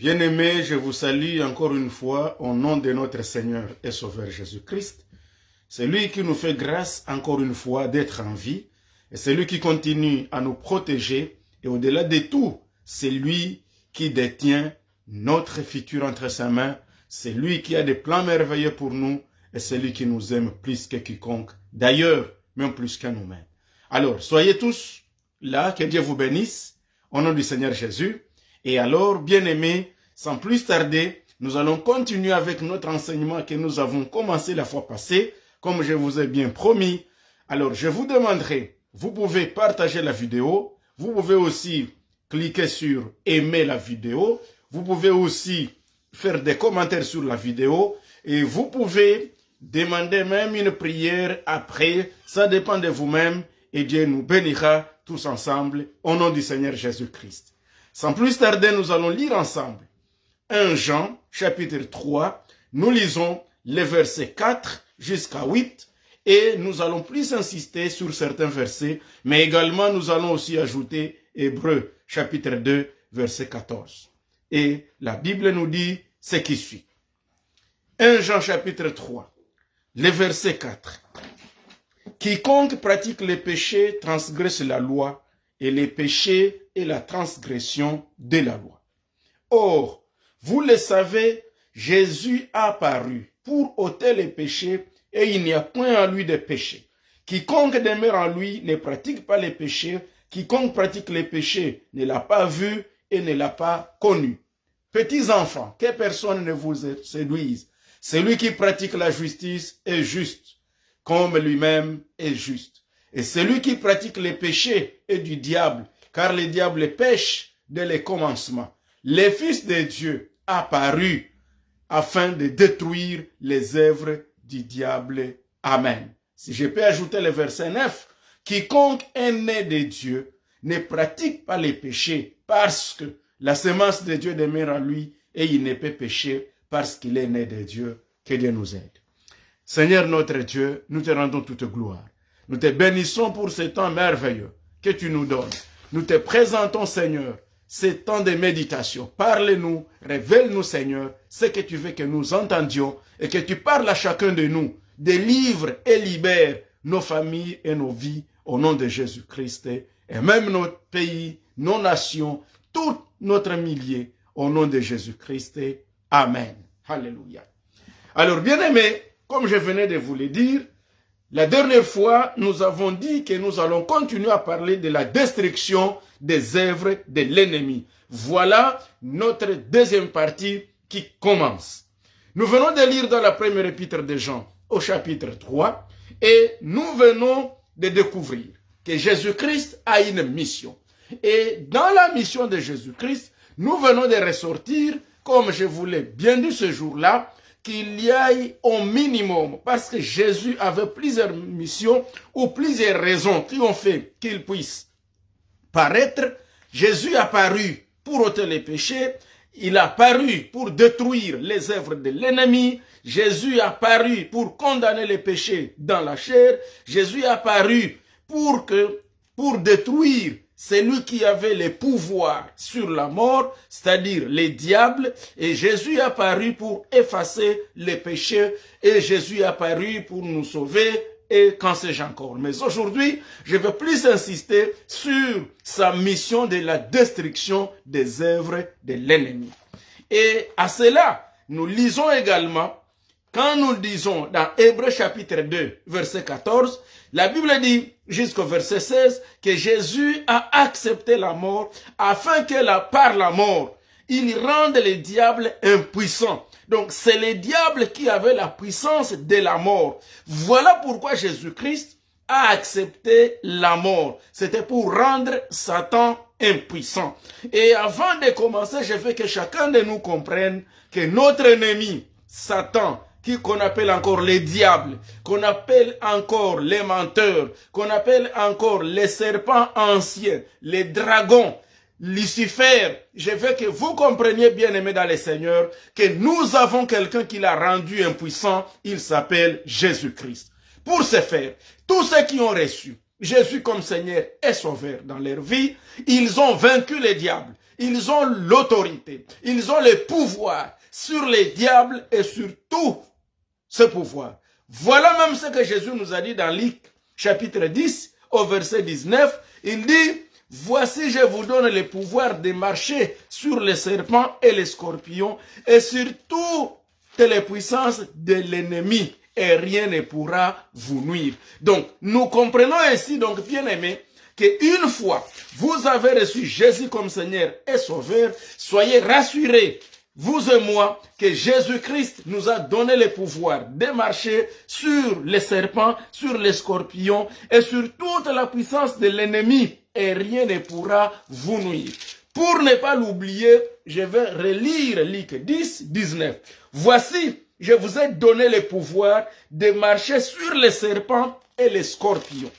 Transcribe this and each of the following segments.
Bien-aimés, je vous salue encore une fois au nom de notre Seigneur et Sauveur Jésus-Christ. C'est lui qui nous fait grâce encore une fois d'être en vie et c'est lui qui continue à nous protéger et au-delà de tout, c'est lui qui détient notre futur entre ses mains. C'est lui qui a des plans merveilleux pour nous et c'est lui qui nous aime plus que quiconque. D'ailleurs, même plus qu'à nous-mêmes. Alors, soyez tous là, que Dieu vous bénisse au nom du Seigneur Jésus. Et alors, bien-aimés, sans plus tarder, nous allons continuer avec notre enseignement que nous avons commencé la fois passée, comme je vous ai bien promis. Alors, je vous demanderai, vous pouvez partager la vidéo, vous pouvez aussi cliquer sur aimer la vidéo, vous pouvez aussi faire des commentaires sur la vidéo et vous pouvez demander même une prière après, ça dépend de vous-même et Dieu nous bénira tous ensemble au nom du Seigneur Jésus-Christ. Sans plus tarder, nous allons lire ensemble 1 Jean, chapitre 3. Nous lisons les versets 4 jusqu'à 8 et nous allons plus insister sur certains versets, mais également nous allons aussi ajouter Hébreux, chapitre 2, verset 14. Et la Bible nous dit ce qui suit. 1 Jean, chapitre 3, le verset 4. Quiconque pratique les péchés transgresse la loi, et les péchés est la transgression de la loi. Or, vous le savez, Jésus a apparu pour ôter les péchés et il n'y a point en lui de péché. Quiconque demeure en lui ne pratique pas les péchés, quiconque pratique les péchés ne l'a pas vu et ne l'a pas connu. Petits enfants, que personne ne vous séduise. Celui qui pratique la justice est juste, comme lui-même est juste. Et celui qui pratique les péchés est du diable, car le diable pêche dès le commencement. Le Fils de Dieu a apparu afin de détruire les œuvres du diable. Amen. Si je peux ajouter le verset 9, quiconque est né de Dieu ne pratique pas les péchés parce que la semence de Dieu demeure en lui et il ne peut pécher parce qu'il est né de Dieu. Que Dieu nous aide. Seigneur notre Dieu, nous te rendons toute gloire. Nous te bénissons pour ce temps merveilleux que tu nous donnes. Nous te présentons, Seigneur, ce temps de méditation. Parle-nous, révèle-nous, Seigneur, ce que tu veux que nous entendions et que tu parles à chacun de nous. Délivre et libère nos familles et nos vies au nom de Jésus-Christ et même notre pays, nos nations, tout notre millier au nom de Jésus-Christ. Amen. Alléluia. Alors, bien-aimés, comme je venais de vous le dire, la dernière fois, nous avons dit que nous allons continuer à parler de la destruction des œuvres de l'ennemi. Voilà notre deuxième partie qui commence. Nous venons de lire dans la première épître de Jean, au chapitre 3, et nous venons de découvrir que Jésus-Christ a une mission. Et dans la mission de Jésus-Christ, nous venons de ressortir, comme je vous l'ai bien dit ce jour-là, qu'il y ait au minimum, parce que Jésus avait plusieurs missions ou plusieurs raisons qui ont fait qu'il puisse paraître. Jésus est apparu pour ôter les péchés, il est apparu pour détruire les œuvres de l'ennemi, Jésus est apparu pour condamner les péchés dans la chair, Jésus est apparu pour détruire celui qui avait le pouvoir sur la mort, c'est-à-dire les diables, et Jésus est apparu pour effacer les péchés, et Jésus est apparu pour nous sauver, et qu'en sais-je encore. Mais aujourd'hui, je vais plus insister sur sa mission de la destruction des œuvres de l'ennemi. Et à cela, nous lisons également, quand nous disons dans Hébreux chapitre 2, verset 14, la Bible dit jusqu'au verset 16 que Jésus a accepté la mort afin que par la mort, il rende les diables impuissants. Donc c'est les diables qui avaient la puissance de la mort. Voilà pourquoi Jésus-Christ a accepté la mort. C'était pour rendre Satan impuissant. Et avant de commencer, je veux que chacun de nous comprenne que notre ennemi, Satan, qu'on appelle encore les diables, qu'on appelle encore les menteurs, qu'on appelle encore les serpents anciens, les dragons, Lucifer, je veux que vous compreniez, bien aimés dans le Seigneur, que nous avons quelqu'un qui l'a rendu impuissant, il s'appelle Jésus-Christ. Pour ce faire, tous ceux qui ont reçu Jésus comme Seigneur et Sauveur dans leur vie, ils ont vaincu les diables. ils ont l'autorité, ils ont le pouvoir sur les diables et sur tout ce pouvoir. Voilà même ce que Jésus nous a dit dans Luc chapitre 10 au verset 19. Il dit, voici je vous donne le pouvoir de marcher sur les serpents et les scorpions et sur toutes les puissances de l'ennemi et rien ne pourra vous nuire. Donc nous comprenons ainsi, donc bien aimés, qu'une fois vous avez reçu Jésus comme Seigneur et Sauveur, soyez rassurés, vous et moi, que Jésus-Christ nous a donné le pouvoir de marcher sur les serpents, sur les scorpions et sur toute la puissance de l'ennemi et rien ne pourra vous nuire. Pour ne pas l'oublier, je vais relire Luc 10, 19. Voici, je vous ai donné le pouvoir de marcher sur les serpents et les scorpions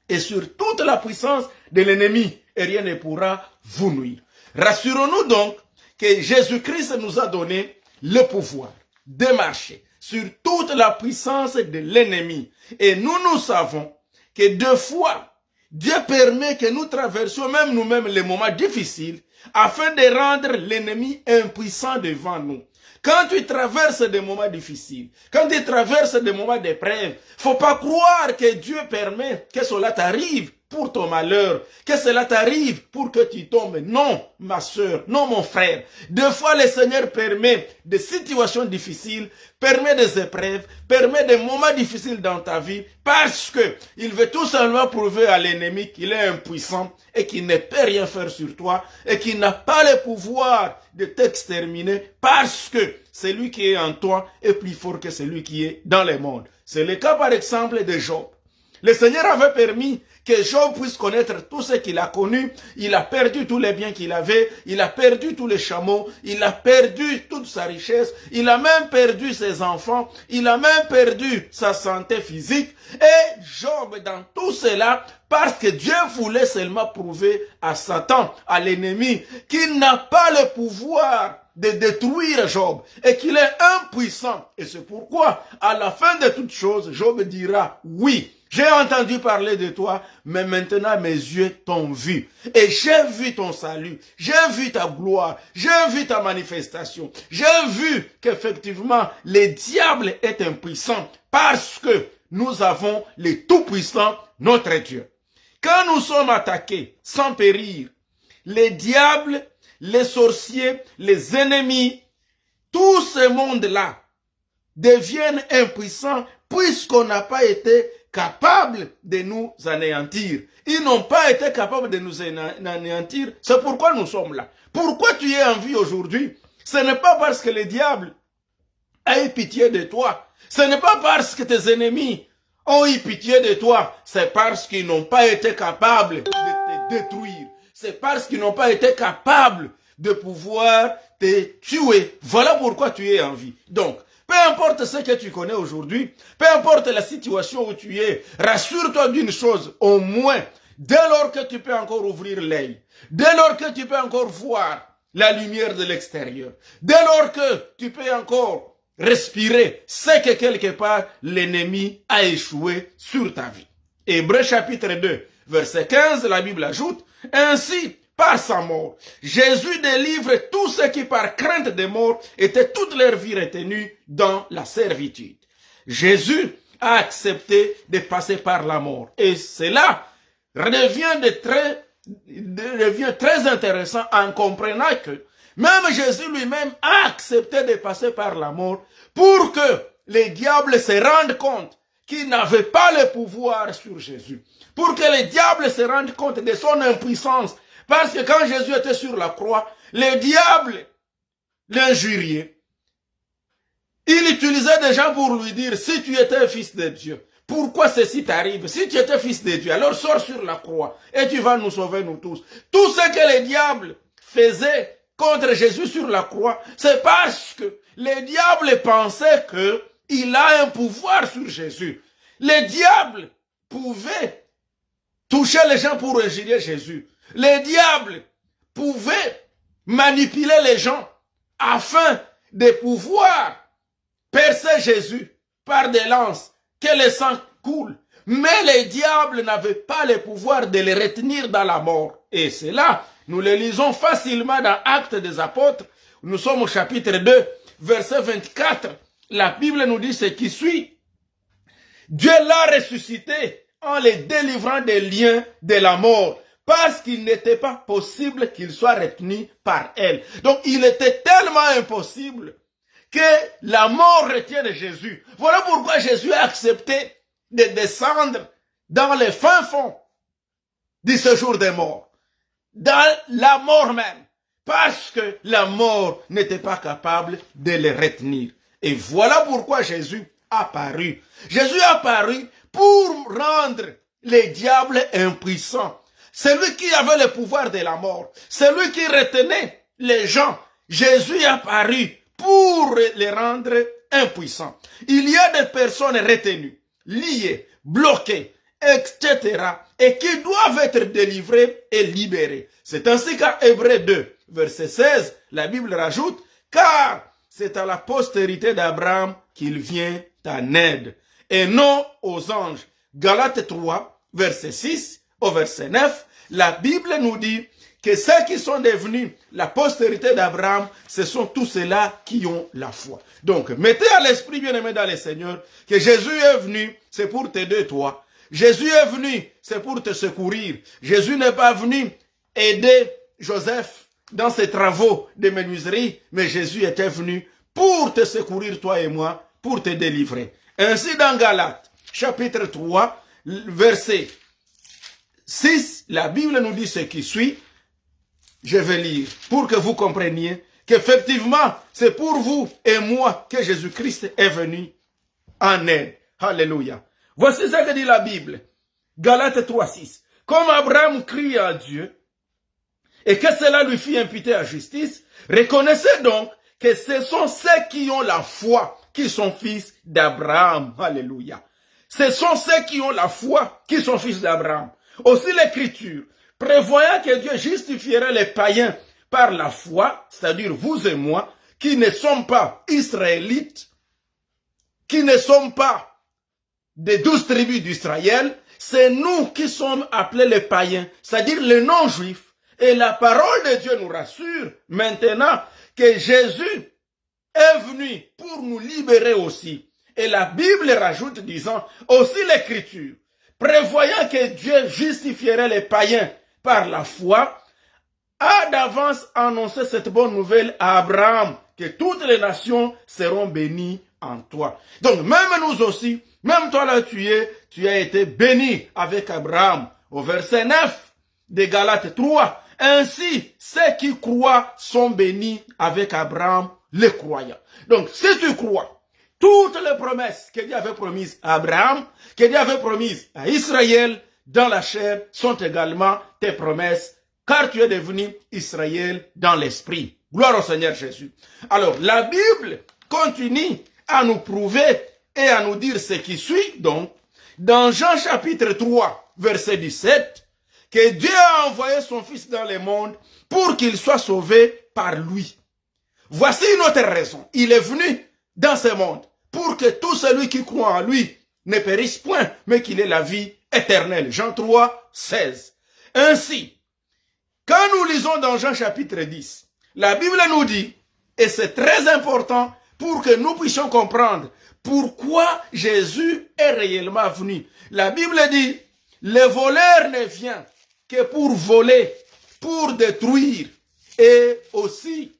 et sur toute la puissance de l'ennemi et rien ne pourra vous nuire. Rassurons-nous donc que Jésus-Christ nous a donné le pouvoir de marcher sur toute la puissance de l'ennemi. Et nous savons que deux fois, Dieu permet que nous traversions même nous-mêmes les moments difficiles afin de rendre l'ennemi impuissant devant nous. Quand tu traverses des moments difficiles, quand tu traverses des moments d'épreuve, faut pas croire que Dieu permet que cela t'arrive pour ton malheur, que cela t'arrive pour que tu tombes. Non, ma soeur, non, mon frère. Deux fois, le Seigneur permet des situations difficiles, permet des épreuves, permet des moments difficiles dans ta vie, parce que il veut tout simplement prouver à l'ennemi qu'il est impuissant et qu'il ne peut rien faire sur toi et qu'il n'a pas le pouvoir de t'exterminer, parce que celui qui est en toi est plus fort que celui qui est dans le monde. C'est le cas par exemple de Job. Le Seigneur avait permis que Job puisse connaître tout ce qu'il a connu. Il a perdu tous les biens qu'il avait. Il a perdu tous les chameaux. Il a perdu toute sa richesse. Il a même perdu ses enfants. Il a même perdu sa santé physique. Et Job, dans tout cela, parce que Dieu voulait seulement prouver à Satan, à l'ennemi, qu'il n'a pas le pouvoir de détruire Job et qu'il est impuissant. Et c'est pourquoi, à la fin de toutes choses, Job dira, oui, j'ai entendu parler de toi, mais maintenant mes yeux t'ont vu. Et j'ai vu ton salut, j'ai vu ta gloire, j'ai vu ta manifestation. J'ai vu qu'effectivement, le diable est impuissant parce que nous avons le Tout-Puissant, notre Dieu. Quand nous sommes attaqués sans périr, les diables, les sorciers, les ennemis, tout ce monde-là deviennent impuissants puisqu'on n'a pas été capable de nous anéantir. Ils n'ont pas été capables de nous anéantir. C'est pourquoi nous sommes là. Pourquoi tu es en vie aujourd'hui? Ce n'est pas parce que le diable a eu pitié de toi. Ce n'est pas parce que tes ennemis ont eu pitié de toi. C'est parce qu'ils n'ont pas été capables de te détruire. C'est parce qu'ils n'ont pas été capables de pouvoir te tuer. Voilà pourquoi tu es en vie. Donc, peu importe ce que tu connais aujourd'hui, peu importe la situation où tu es, rassure-toi d'une chose, au moins, dès lors que tu peux encore ouvrir l'œil, dès lors que tu peux encore voir la lumière de l'extérieur, dès lors que tu peux encore respirer, c'est que quelque part, l'ennemi a échoué sur ta vie. Hébreux chapitre 2, verset 15, la Bible ajoute, ainsi, par sa mort, Jésus délivre tous ceux qui par crainte de mort étaient toute leur vie retenus dans la servitude. Jésus a accepté de passer par la mort. Et cela devient très intéressant en comprenant que même Jésus lui-même a accepté de passer par la mort pour que les diables se rendent compte qu'il n'avait pas le pouvoir sur Jésus. Pour que les diables se rendent compte de son impuissance. Parce que quand Jésus était sur la croix, les diables l'injuriaient. Il utilisait des gens pour lui dire, si tu étais fils de Dieu, pourquoi ceci t'arrive? Si tu étais fils de Dieu, alors sors sur la croix et tu vas nous sauver nous tous. Tout ce que les diables faisaient contre Jésus sur la croix, c'est parce que les diables pensaient qu'il a un pouvoir sur Jésus. Les diables pouvaient toucher les gens pour injurier Jésus. Les diables pouvaient manipuler les gens afin de pouvoir percer Jésus par des lances, que le sang coule. Mais les diables n'avaient pas le pouvoir de les retenir dans la mort. Et cela Nous le lisons facilement dans Actes des Apôtres. Nous sommes au chapitre 2, verset 24. La Bible nous dit ce qui suit. Dieu l'a ressuscité en les délivrant des liens de la mort, parce qu'il n'était pas possible qu'il soit retenu par elle. Donc, il était tellement impossible que la mort retienne Jésus. Voilà pourquoi Jésus a accepté de descendre dans les fins fonds du séjour des morts, dans la mort même, parce que la mort n'était pas capable de les retenir. Et voilà pourquoi Jésus a paru. Jésus a paru pour rendre les diables impuissants. Celui qui avait le pouvoir de la mort, celui qui retenait les gens, Jésus a paru pour les rendre impuissants. Il y a des personnes retenues, liées, bloquées, etc. et qui doivent être délivrées et libérées. C'est ainsi qu'à Hébreux 2, verset 16, la Bible rajoute, car c'est à la postérité d'Abraham qu'il vient en aide, et non aux anges. Galates 3, verset 6 au verset 9, la Bible nous dit que ceux qui sont devenus la postérité d'Abraham, ce sont tous ceux-là qui ont la foi. Donc, mettez à l'esprit, bien-aimé dans le Seigneur, que Jésus est venu, c'est pour t'aider toi. Jésus est venu, c'est pour te secourir. Jésus n'est pas venu aider Joseph dans ses travaux de menuiserie, mais Jésus était venu pour te secourir, toi et moi, pour te délivrer. Ainsi, dans Galates, chapitre 3, verset 6, la Bible nous dit ce qui suit. Je vais lire pour que vous compreniez qu'effectivement, c'est pour vous et moi que Jésus-Christ est venu en aide. Alléluia. Voici ce que dit la Bible. Galates 3, 6. Comme Abraham crie à Dieu et que cela lui fit imputer à justice, reconnaissez donc que ce sont ceux qui ont la foi qui sont fils d'Abraham. Alléluia. Ce sont ceux qui ont la foi qui sont fils d'Abraham. Aussi l'Écriture, prévoyant que Dieu justifierait les païens par la foi, c'est-à-dire vous et moi, qui ne sommes pas israélites, qui ne sommes pas des 12 tribus d'Israël, c'est nous qui sommes appelés les païens, c'est-à-dire les non-juifs. Et la parole de Dieu nous rassure maintenant que Jésus est venu pour nous libérer aussi. Et la Bible rajoute disant, aussi l'Écriture, prévoyant que Dieu justifierait les païens par la foi, a d'avance annoncé cette bonne nouvelle à Abraham, que toutes les nations seront bénies en toi. Donc même nous aussi, même toi là tu as été béni avec Abraham. Au verset 9 de Galates 3, ainsi ceux qui croient sont bénis avec Abraham, les croyants. Donc si tu crois, toutes les promesses que Dieu avait promises à Abraham, que Dieu avait promises à Israël dans la chair, sont également tes promesses, car tu es devenu Israël dans l'esprit. Gloire au Seigneur Jésus. Alors, la Bible continue à nous prouver et à nous dire ce qui suit, donc, dans Jean chapitre 3, verset 17, que Dieu a envoyé son Fils dans le monde pour qu'il soit sauvé par lui. Voici une autre raison. Il est venu dans ce monde pour que tout celui qui croit en lui ne périsse point, mais qu'il ait la vie éternelle. Jean 3, 16. Ainsi, quand nous lisons dans Jean chapitre 10, la Bible nous dit, et c'est très important pour que nous puissions comprendre pourquoi Jésus est réellement venu. La Bible dit, le voleur ne vient que pour voler, pour détruire et aussi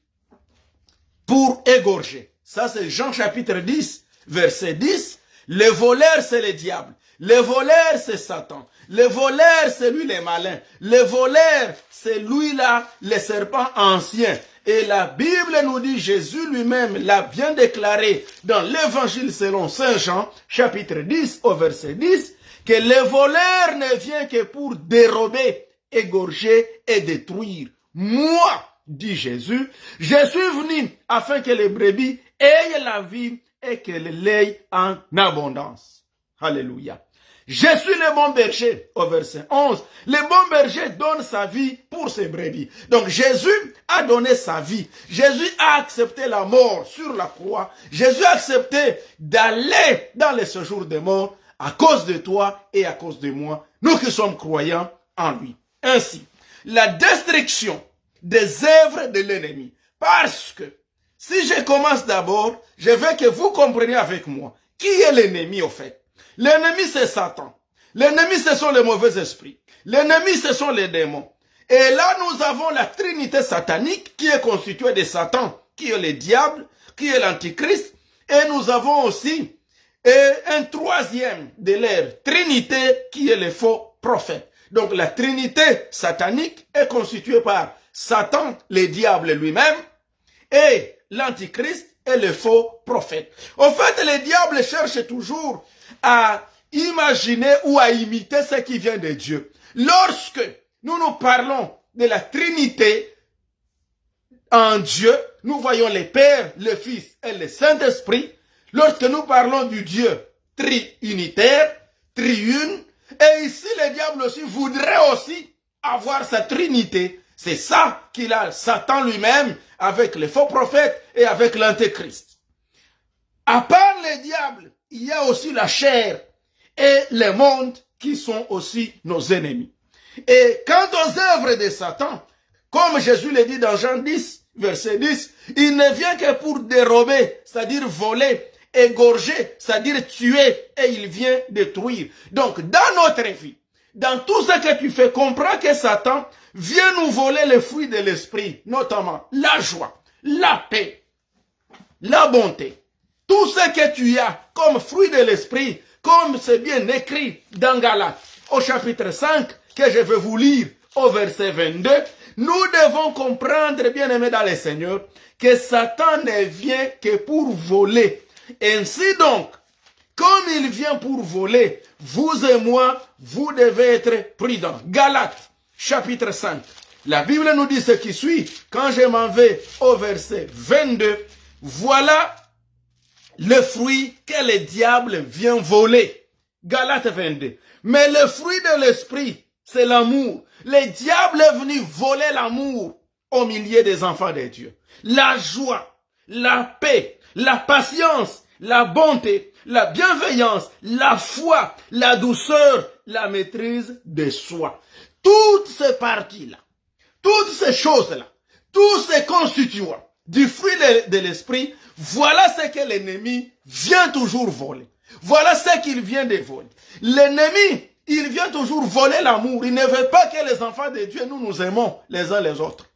pour égorger. Ça c'est Jean chapitre 10, verset 10. Le voleur c'est le diable. Le voleur c'est Satan. Le voleur c'est lui le malin. Le voleur c'est lui là, le serpent ancien. Et la Bible nous dit, Jésus lui-même l'a bien déclaré dans l'évangile selon Saint Jean, chapitre 10 au verset 10, que le voleur ne vient que pour dérober, égorger et détruire. Moi, dit Jésus, je suis venu afin que les brebis aient la vie et qu'elles l'aient en abondance. Alléluia. Je suis le bon berger, au verset 11. Le bon berger donne sa vie pour ses brebis. Donc Jésus a donné sa vie. Jésus a accepté la mort sur la croix. Jésus a accepté d'aller dans le séjour des morts à cause de toi et à cause de moi, nous qui sommes croyants en lui. Ainsi, la destruction des œuvres de l'ennemi. Parce que, si je commence d'abord, je veux que vous compreniez avec moi, qui est l'ennemi au fait? L'ennemi c'est Satan. L'ennemi ce sont les mauvais esprits. L'ennemi ce sont les démons. Et là nous avons la trinité satanique qui est constituée de Satan, qui est le diable, qui est l'antichrist. Et nous avons aussi un troisième de leur trinité qui est le faux prophète. Donc la trinité satanique est constituée par Satan, le diable lui-même, et l'antichrist et le faux prophète. En fait, le diable cherche toujours à imaginer ou à imiter ce qui vient de Dieu. Lorsque nous parlons de la Trinité en Dieu, nous voyons le Père, le Fils et le Saint-Esprit. Lorsque nous parlons du Dieu tri-unitaire, tri-une, et ici le diable aussi voudrait aussi avoir sa Trinité. C'est ça qu'il a, Satan lui-même, avec les faux prophètes et avec l'antéchrist. À part le diable, il y a aussi la chair et le monde qui sont aussi nos ennemis. Et quant aux œuvres de Satan, comme Jésus le dit dans Jean 10, verset 10, il ne vient que pour dérober, c'est-à-dire voler, égorger, c'est-à-dire tuer, et il vient détruire. Donc, dans notre vie, dans tout ce que tu fais, comprends que Satan vient nous voler les fruits de l'esprit, notamment la joie, la paix, la bonté. Tout ce que tu as comme fruit de l'esprit, comme c'est bien écrit dans Galates, au chapitre 5, que je vais vous lire au verset 22, nous devons comprendre, bien aimés dans le Seigneur, que Satan ne vient que pour voler. Ainsi donc, comme il vient pour voler, vous et moi, vous devez être prudents. Galates, chapitre 5. La Bible nous dit ce qui suit. Quand je m'en vais au verset 22, voilà le fruit que le diable vient voler. Galates 22. Mais le fruit de l'esprit, c'est l'amour. Le diable est venu voler l'amour au milieu des enfants de Dieu. La joie, la paix, la patience, la bonté, la bienveillance, la foi, la douceur, la maîtrise de soi. Toutes ces parties-là, toutes ces choses-là, tous ces constituants du fruit de l'esprit, voilà ce que l'ennemi vient toujours voler. Voilà ce qu'il vient de voler. L'ennemi, il vient toujours voler l'amour. Il ne veut pas que les enfants de Dieu, nous aimons les uns les autres.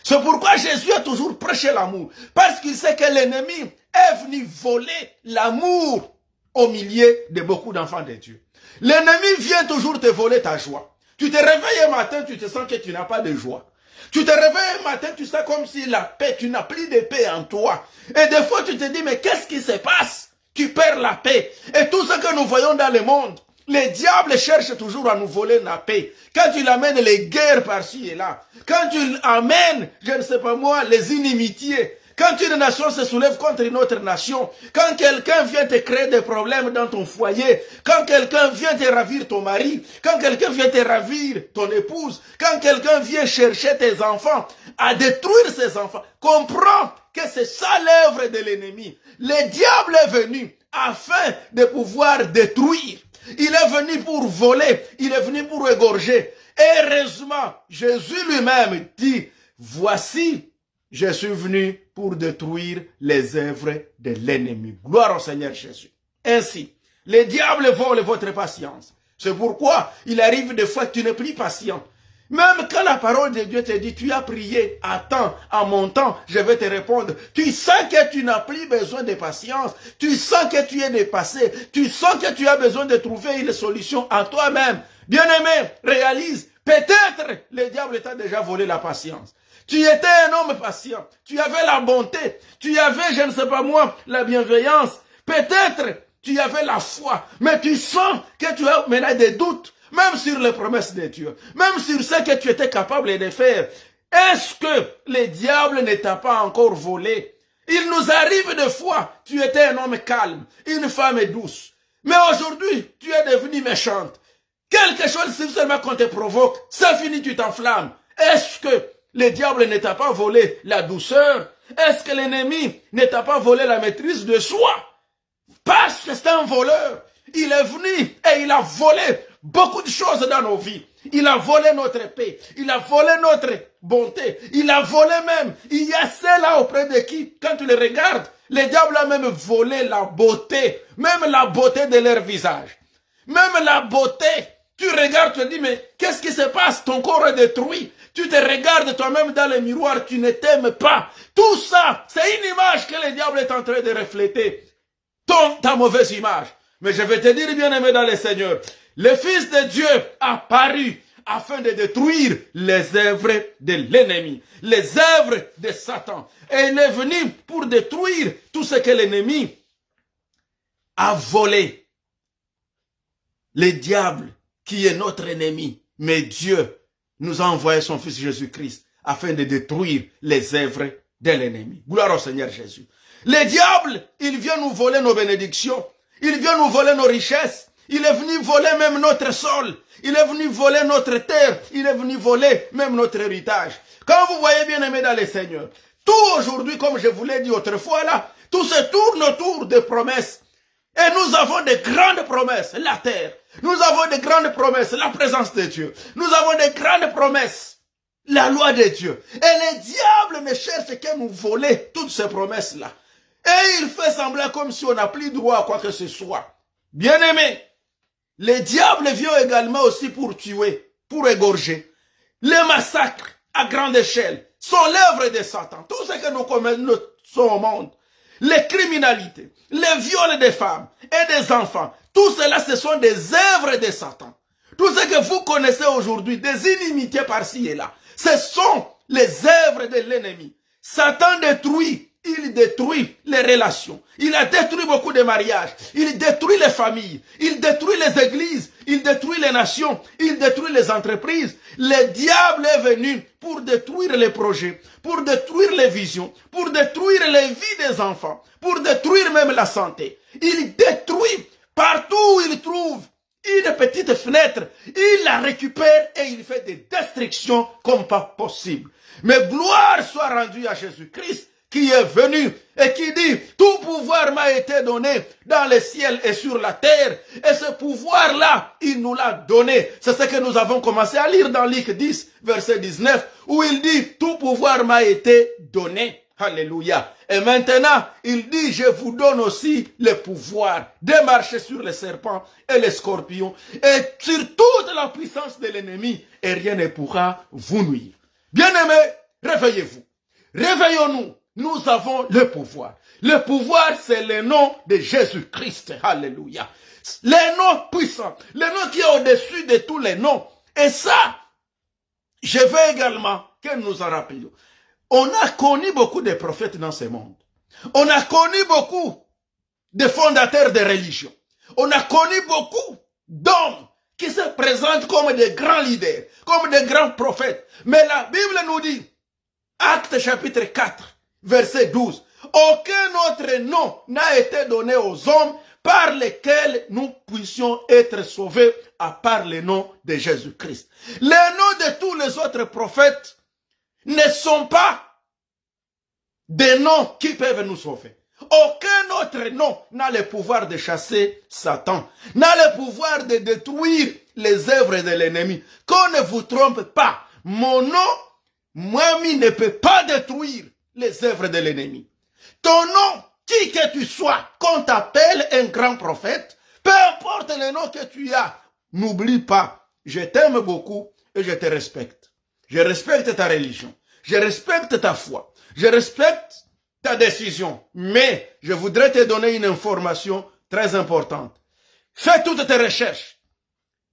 C'est pourquoi Jésus a toujours prêché l'amour. Parce qu'il sait que l'ennemi est venu voler l'amour au milieu de beaucoup d'enfants de Dieu. L'ennemi vient toujours te voler ta joie. Tu te réveilles un matin, tu te sens que tu n'as pas de joie. Tu te réveilles un matin, tu sens comme si la paix, tu n'as plus de paix en toi. Et des fois, tu te dis, mais qu'est-ce qui se passe? Tu perds la paix. Et tout ce que nous voyons dans le monde, les diables cherchent toujours à nous voler la paix. Quand tu amènes les guerres par-ci et là, quand tu amènes, je ne sais pas moi, les inimitiés, quand une nation se soulève contre une autre nation, quand quelqu'un vient te créer des problèmes dans ton foyer, quand quelqu'un vient te ravir ton mari, quand quelqu'un vient te ravir ton épouse, quand quelqu'un vient chercher tes enfants, à détruire ses enfants, comprends que c'est ça l'œuvre de l'ennemi. Le diable est venu afin de pouvoir détruire. Il est venu pour voler, il est venu pour égorger. Et heureusement, Jésus lui-même dit, voici, je suis venu pour détruire les œuvres de l'ennemi. Gloire au Seigneur Jésus. Ainsi, le diable vole votre patience. C'est pourquoi il arrive des fois que tu n'es plus patient. Même quand la parole de Dieu te dit, tu as prié, attends, à mon temps, je vais te répondre. Tu sens que tu n'as plus besoin de patience. Tu sens que tu es dépassé. Tu sens que tu as besoin de trouver une solution en toi-même. Bien-aimé, réalise, peut-être le diable t'a déjà volé la patience. Tu étais un homme patient. Tu avais la bonté. Tu avais, je ne sais pas moi, la bienveillance. Peut-être tu avais la foi. Mais tu sens que tu as maintenant des doutes. Même sur les promesses de Dieu, même sur ce que tu étais capable de faire. Est-ce que le diable ne t'a pas encore volé? Il nous arrive des fois, tu étais un homme calme, une femme douce. Mais aujourd'hui, tu es devenue méchante. Quelque chose, si seulement qu'on te provoque, ça finit, tu t'enflammes. Est-ce que le diable ne t'a pas volé la douceur? Est-ce que l'ennemi ne t'a pas volé la maîtrise de soi? Parce que c'est un voleur. Il est venu et il a volé beaucoup de choses dans nos vies. Il a volé notre paix. Il a volé notre bonté. Il a volé même. Il y a ceux-là auprès de qui, quand tu les regardes, le diable a même volé la beauté. Même la beauté de leur visage. Même la beauté. Tu regardes, tu te dis, mais qu'est-ce qui se passe? Ton corps est détruit. Tu te regardes toi-même dans le miroir, tu ne t'aimes pas. Tout ça, c'est une image que le diable est en train de refléter. Ta mauvaise image. Mais je vais te dire, bien-aimé dans le Seigneur, le Fils de Dieu a paru afin de détruire les œuvres de l'ennemi, les œuvres de Satan. Et il est venu pour détruire tout ce que l'ennemi a volé. Le diable, qui est notre ennemi, mais Dieu nous a envoyé son Fils Jésus-Christ afin de détruire les œuvres de l'ennemi. Gloire au Seigneur Jésus. Le diable, il vient nous voler nos bénédictions. Il vient nous voler nos richesses. Il est venu voler même notre sol. Il est venu voler notre terre. Il est venu voler même notre héritage. Quand vous voyez bien aimé dans le Seigneur, tout aujourd'hui, comme je vous l'ai dit autrefois là, tout se tourne autour des promesses. Et nous avons de grandes promesses, la terre. Nous avons de grandes promesses, la présence de Dieu. Nous avons de grandes promesses, la loi de Dieu. Et le diable ne cherche qu'à nous voler toutes ces promesses-là. Et il fait semblant comme si on n'a plus droit à quoi que ce soit. Bien aimé, le diable vient également aussi pour tuer, pour égorger. Les massacres à grande échelle sont l'œuvre de Satan. Tout ce que nous commettons au monde, les criminalités, les viols des femmes et des enfants, tout cela ce sont des œuvres de Satan. Tout ce que vous connaissez aujourd'hui, des inimités par-ci et là, ce sont les œuvres de l'ennemi. Satan détruit. Il détruit les relations. Il a détruit beaucoup de mariages. Il détruit les familles. Il détruit les églises. Il détruit les nations. Il détruit les entreprises. Le diable est venu pour détruire les projets, pour détruire les visions, pour détruire les vies des enfants, pour détruire même la santé. Il détruit partout où il trouve une petite fenêtre. Il la récupère et il fait des destructions comme pas possible. Mais gloire soit rendue à Jésus-Christ, qui est venu et qui dit, tout pouvoir m'a été donné dans le ciel et sur la terre. Et ce pouvoir-là, il nous l'a donné. C'est ce que nous avons commencé à lire dans Luc 10, verset 19, où il dit, tout pouvoir m'a été donné. Alléluia. Et maintenant, il dit, je vous donne aussi le pouvoir de marcher sur les serpents et les scorpions et sur toute la puissance de l'ennemi, et rien ne pourra vous nuire. Bien-aimés, réveillez-vous. Réveillons-nous. Nous avons le pouvoir. Le pouvoir, c'est le nom de Jésus-Christ. Alléluia. Le nom puissant. Le nom qui est au-dessus de tous les noms. Et ça, je veux également que nous en rappelions. On a connu beaucoup de prophètes dans ce monde. On a connu beaucoup de fondateurs de religions. On a connu beaucoup d'hommes qui se présentent comme des grands leaders, comme des grands prophètes. Mais la Bible nous dit, Actes chapitre 4, verset 12. Aucun autre nom n'a été donné aux hommes par lesquels nous puissions être sauvés à part le nom de Jésus-Christ. Les noms de tous les autres prophètes ne sont pas des noms qui peuvent nous sauver. Aucun autre nom n'a le pouvoir de chasser Satan, n'a le pouvoir de détruire les œuvres de l'ennemi. Qu'on ne vous trompe pas, mon nom, moi-même, ne peut pas détruire les œuvres de l'ennemi. Ton nom, qui que tu sois, qu'on t'appelle un grand prophète, peu importe le nom que tu as, n'oublie pas, je t'aime beaucoup et je te respecte. Je respecte ta religion, je respecte ta foi, je respecte ta décision, mais je voudrais te donner une information très importante. Fais toutes tes recherches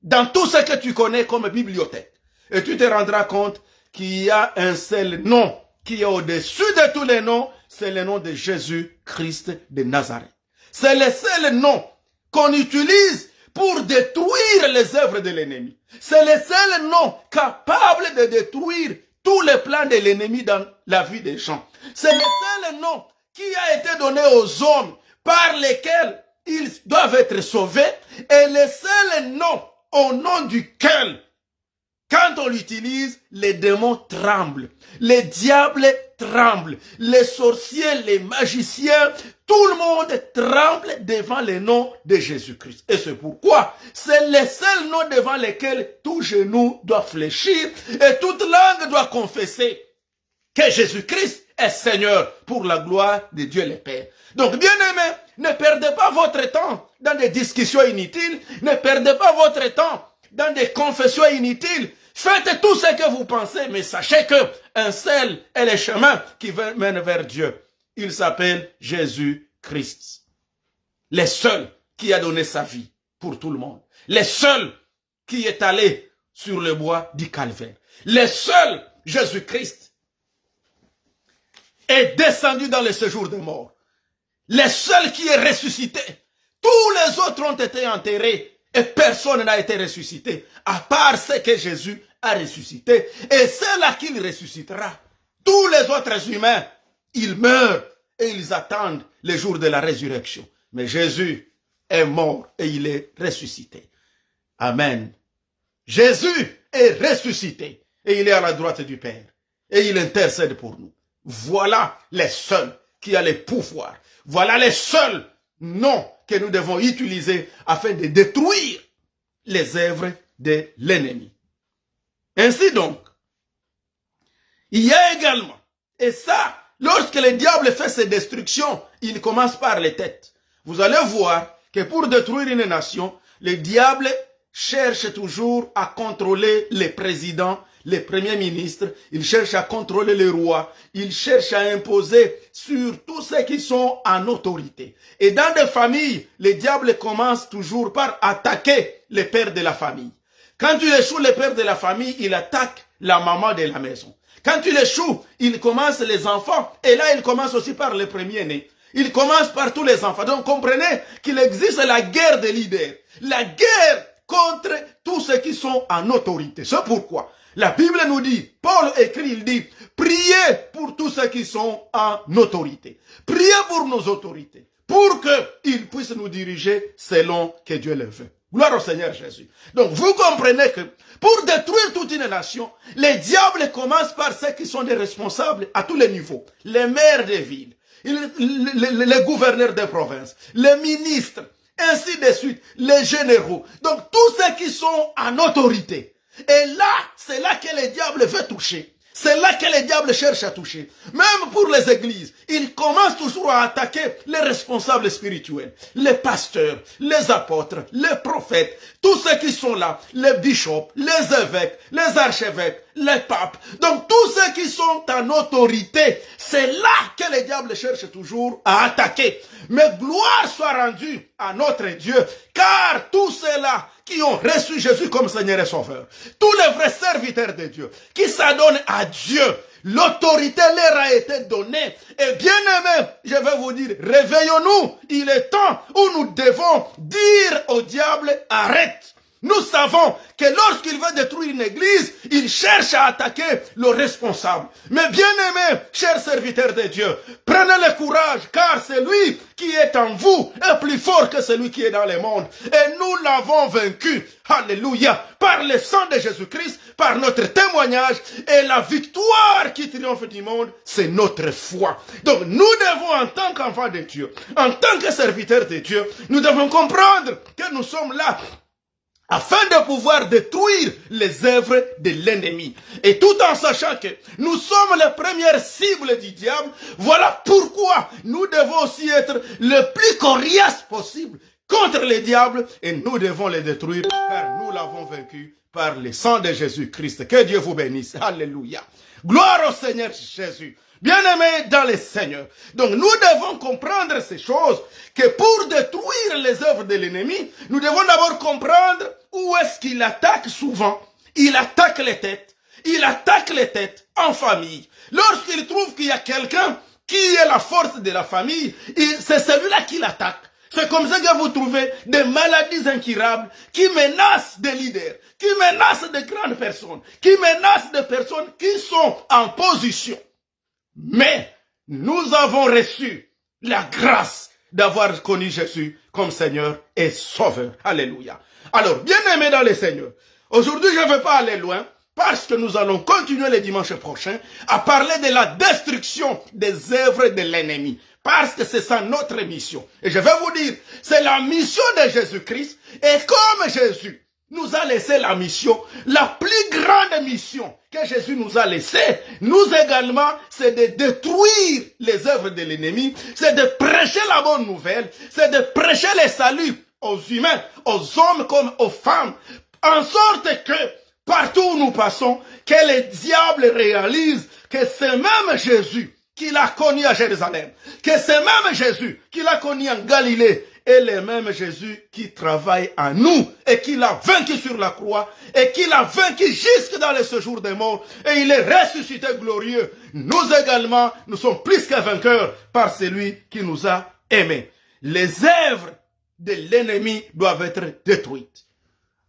dans tout ce que tu connais comme bibliothèque et tu te rendras compte qu'il y a un seul nom qui est au-dessus de tous les noms, c'est le nom de Jésus-Christ de Nazareth. C'est le seul nom qu'on utilise pour détruire les œuvres de l'ennemi. C'est le seul nom capable de détruire tous les plans de l'ennemi dans la vie des gens. C'est le seul nom qui a été donné aux hommes par lesquels ils doivent être sauvés et le seul nom au nom duquel, quand on l'utilise, les démons tremblent, les diables tremblent, les sorciers, les magiciens, tout le monde tremble devant le nom de Jésus-Christ. Et c'est pourquoi c'est le seul nom devant lequel tout genou doit fléchir et toute langue doit confesser que Jésus-Christ est Seigneur pour la gloire de Dieu le Père. Donc, bien-aimés, ne perdez pas votre temps dans des discussions inutiles, ne perdez pas votre temps dans des confessions inutiles. Faites tout ce que vous pensez, mais sachez que un seul est le chemin qui mène vers Dieu. Il s'appelle Jésus-Christ. Le seul qui a donné sa vie pour tout le monde. Le seul qui est allé sur le bois du calvaire. Le seul, Jésus-Christ, est descendu dans le séjour des morts. Le seul qui est ressuscité. Tous les autres ont été enterrés et personne n'a été ressuscité, à part ce que Jésus a ressuscité. Et c'est là qu'il ressuscitera. Tous les autres humains, ils meurent et ils attendent le jour de la résurrection. Mais Jésus est mort et il est ressuscité. Amen. Jésus est ressuscité et il est à la droite du Père. Et il intercède pour nous. Voilà les seuls qui a le pouvoir. Voilà les seuls noms que nous devons utiliser afin de détruire les œuvres de l'ennemi. Ainsi donc, il y a également, et ça, lorsque le diable fait ses destructions, il commence par les têtes. Vous allez voir que pour détruire une nation, le diable cherche toujours à contrôler les présidents, les premiers ministres, il cherche à contrôler les rois, il cherche à imposer sur tous ceux qui sont en autorité. Et dans des familles, le diable commence toujours par attaquer les pères de la famille. Quand il échoue le père de la famille, il attaque la maman de la maison. Quand il échoue, il commence les enfants, et là il commence aussi par les premiers-nés. Il commence par tous les enfants. Donc comprenez qu'il existe la guerre des leaders, la guerre contre tous ceux qui sont en autorité. C'est pourquoi la Bible nous dit, Paul écrit, il dit, priez pour tous ceux qui sont en autorité. Priez pour nos autorités, pour qu'ils puissent nous diriger selon que Dieu le veut. Gloire au Seigneur Jésus. Donc vous comprenez que pour détruire toute une nation, les diables commencent par ceux qui sont des responsables à tous les niveaux. Les maires des villes, les gouverneurs des provinces, les ministres, ainsi de suite, les généraux. Donc tous ceux qui sont en autorité. Et là, c'est là que le diable veut toucher. C'est là que le diable cherche à toucher. Même pour les églises, il commence toujours à attaquer les responsables spirituels, les pasteurs, les apôtres, les prophètes, tous ceux qui sont là, les bishops, les évêques, les archevêques, les papes. Donc tous ceux qui sont en autorité, c'est là que le diable cherche toujours à attaquer. Mais gloire soit rendue à notre Dieu, car tous ceux-là qui ont reçu Jésus comme Seigneur et Sauveur, tous les vrais serviteurs de Dieu, qui s'adonnent à Dieu, l'autorité leur a été donnée. Et bien aimés, je vais vous dire, réveillons-nous, il est temps où nous devons dire au diable, arrête. Nous savons que lorsqu'il veut détruire une église, il cherche à attaquer le responsable. Mais bien aimés, chers serviteurs de Dieu, prenez le courage, car celui qui est en vous est plus fort que celui qui est dans le monde. Et nous l'avons vaincu, alléluia, par le sang de Jésus-Christ, par notre témoignage, et la victoire qui triomphe du monde, c'est notre foi. Donc nous devons, en tant qu'enfants de Dieu, en tant que serviteurs de Dieu, nous devons comprendre que nous sommes là afin de pouvoir détruire les œuvres de l'ennemi. Et tout en sachant que nous sommes les premières cibles du diable, voilà pourquoi nous devons aussi être le plus coriace possible contre le diable et nous devons les détruire car nous l'avons vaincu par le sang de Jésus-Christ. Que Dieu vous bénisse. Alléluia. Gloire au Seigneur Jésus. Bien-aimés dans le Seigneur. Donc nous devons comprendre ces choses, que pour détruire les œuvres de l'ennemi, nous devons d'abord comprendre où est-ce qu'il attaque souvent. Il attaque les têtes. Il attaque les têtes en famille. Lorsqu'il trouve qu'il y a quelqu'un qui est la force de la famille, c'est celui-là qui l'attaque. C'est comme ça que vous trouvez des maladies incurables qui menacent des leaders, qui menacent de grandes personnes, qui menacent des personnes qui sont en position. Mais nous avons reçu la grâce d'avoir connu Jésus comme Seigneur et Sauveur. Alléluia. Alors, bien-aimés dans le Seigneur, aujourd'hui je ne vais pas aller loin parce que nous allons continuer le dimanche prochain à parler de la destruction des œuvres de l'ennemi. Parce que c'est ça notre mission. Et je vais vous dire, c'est la mission de Jésus-Christ. Et comme Jésus nous a laissé la mission, la plus grande mission que Jésus nous a laissée, nous également, c'est de détruire les œuvres de l'ennemi, c'est de prêcher la bonne nouvelle, c'est de prêcher les saluts aux humains, aux hommes comme aux femmes, en sorte que partout où nous passons, que les diables réalisent que c'est même Jésus qu'il a connu à Jérusalem, que c'est même Jésus qu'il a connu en Galilée, et le même Jésus qui travaille en nous, et qui l'a vaincu sur la croix, et qui l'a vaincu jusque dans le séjour des morts, et il est ressuscité glorieux. Nous également, nous sommes plus que vainqueurs par celui qui nous a aimés. Les œuvres de l'ennemi doivent être détruites.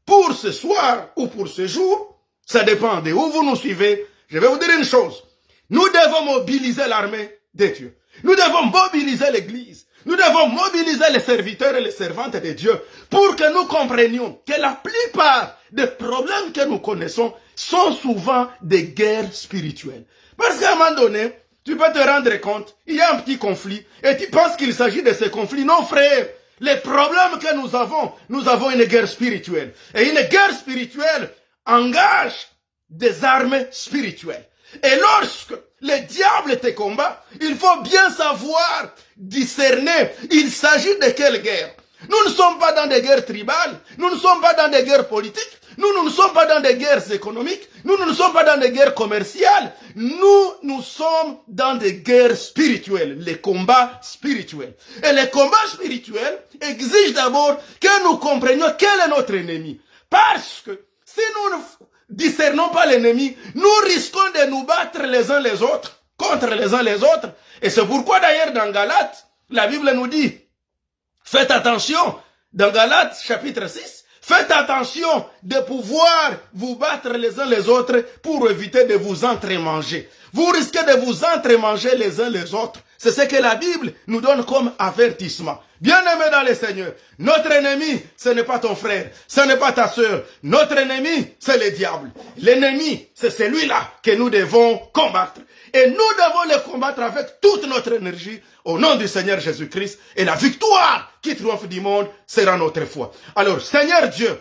Pour ce soir ou pour ce jour, ça dépend de où vous nous suivez. Je vais vous dire une chose. Nous devons mobiliser l'armée de Dieu. Nous devons mobiliser l'Église. Nous devons mobiliser les serviteurs et les servantes de Dieu pour que nous comprenions que la plupart des problèmes que nous connaissons sont souvent des guerres spirituelles. Parce qu'à un moment donné, tu peux te rendre compte, il y a un petit conflit et tu penses qu'il s'agit de ce conflit. Non, frère. Les problèmes que nous avons une guerre spirituelle. Et une guerre spirituelle engage des armes spirituelles. Et lorsque le diable te combat, il faut bien savoir discerner, il s'agit de quelle guerre. Nous ne sommes pas dans des guerres tribales, nous ne sommes pas dans des guerres politiques, nous ne sommes pas dans des guerres économiques, nous ne sommes pas dans des guerres commerciales, nous sommes dans des guerres spirituelles, les combats spirituels. Et les combats spirituels exigent d'abord que nous comprenions quel est notre ennemi. Parce que si nous ne discernons pas l'ennemi, nous risquons de nous battre les uns les autres, contre les uns les autres. Et c'est pourquoi d'ailleurs dans Galates, la Bible nous dit, faites attention, dans Galates chapitre 6, faites attention de pouvoir vous battre les uns les autres pour éviter de vous entremanger. Vous risquez de vous entremanger les uns les autres. C'est ce que la Bible nous donne comme avertissement. Bien-aimé dans le Seigneur, notre ennemi, ce n'est pas ton frère, ce n'est pas ta sœur. Notre ennemi, c'est le diable. L'ennemi, c'est celui-là que nous devons combattre. Et nous devons le combattre avec toute notre énergie au nom du Seigneur Jésus-Christ. Et la victoire qui triomphe du monde sera notre foi. Alors, Seigneur Dieu,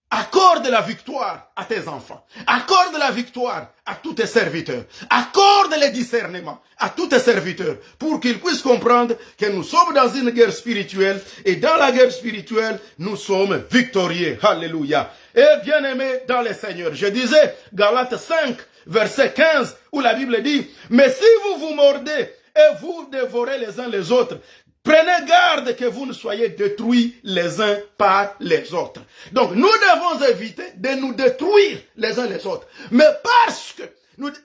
accorde la victoire à tes enfants. Accorde la victoire à tous tes serviteurs. Accorde le discernement à tous tes serviteurs pour qu'ils puissent comprendre que nous sommes dans une guerre spirituelle et dans la guerre spirituelle, nous sommes victorieux. Alléluia. Et bien aimé dans le Seigneur, je disais Galates 5, verset 15, où la Bible dit, mais si vous vous mordez et vous dévorez les uns les autres, prenez garde que vous ne soyez détruits les uns par les autres. Donc, nous devons éviter de nous détruire les uns les autres. Mais parce que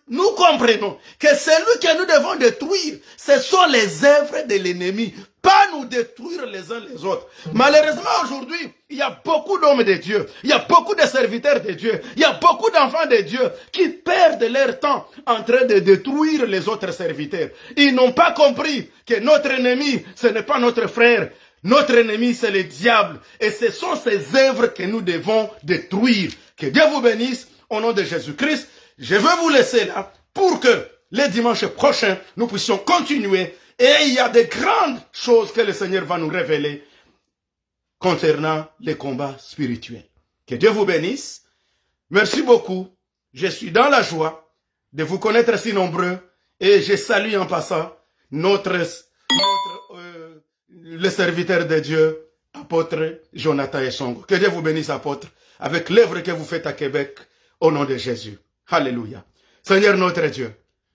nous comprenons que celui que nous devons détruire, ce sont les œuvres de l'ennemi, pas nous détruire les uns les autres. Malheureusement, aujourd'hui, il y a beaucoup d'hommes de Dieu, il y a beaucoup de serviteurs de Dieu, il y a beaucoup d'enfants de Dieu qui perdent leur temps en train de détruire les autres serviteurs. Ils n'ont pas compris que notre ennemi, ce n'est pas notre frère. Notre ennemi, c'est le diable. Et ce sont ces œuvres que nous devons détruire. Que Dieu vous bénisse au nom de Jésus-Christ. Je vais vous laisser là pour que les dimanches prochains, nous puissions continuer. Et il y a de grandes choses que le Seigneur va nous révéler concernant les combats spirituels. Que Dieu vous bénisse. Merci beaucoup. Je suis dans la joie de vous connaître si nombreux. Et je salue en passant le serviteur de Dieu, apôtre Jonathan Esongo. Que Dieu vous bénisse, apôtre, avec l'œuvre que vous faites à Québec, au nom de Jésus. Alléluia. Seigneur notre Dieu,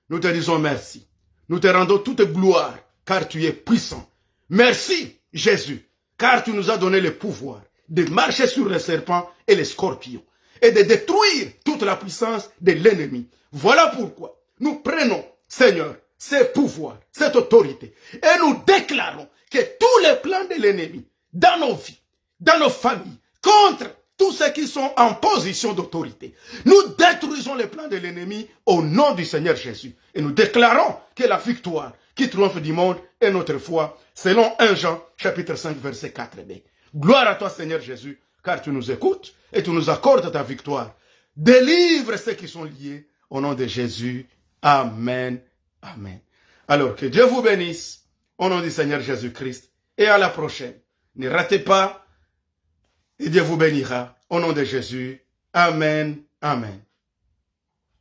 nous te disons merci. Nous te rendons toute gloire, car tu es puissant. Merci, Jésus, car tu nous as donné le pouvoir de marcher sur les serpents et les scorpions et de détruire toute la puissance de l'ennemi. Voilà pourquoi nous prenons, Seigneur, ce pouvoir, cette autorité, et nous déclarons que tous les plans de l'ennemi, dans nos vies, dans nos familles, contre tous ceux qui sont en position d'autorité, nous détruisons les plans de l'ennemi au nom du Seigneur Jésus. Et nous déclarons que la victoire qui triomphe du monde est notre foi, selon 1 Jean, chapitre 5, verset 4b. Gloire à toi, Seigneur Jésus, car tu nous écoutes et tu nous accordes ta victoire. Délivre ceux qui sont liés au nom de Jésus. Amen. Amen. Alors, que Dieu vous bénisse au nom du Seigneur Jésus-Christ. Et à la prochaine. Ne ratez pas et Dieu vous bénira. Au nom de Jésus. Amen. Amen.